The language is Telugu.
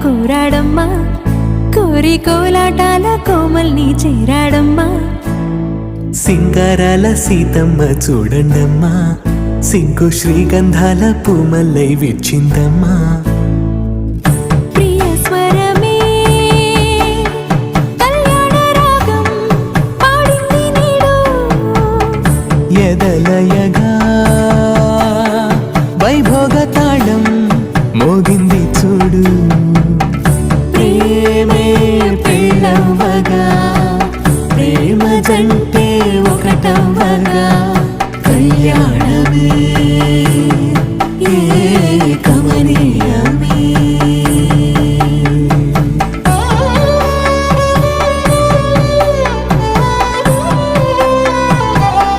కోరాడమ్మా, కోరి కోలాటాల కోమల్ని చేరాడమ్మా. సింగారాల సీతమ్మ చూడండమ్మా, సింకు శ్రీగంధాల పూమల్లై విచ్చిందమ్మా. ప్రియ స్వరమే కళ్యాణ రాగం పాడింది నీడు, ఎదలయగా వైభోగ తాళం మోగింది చూడు. ప్రేమే పెళ్ళవ్వగా, ప్రేమ జంటే ఒకటవ్వగా.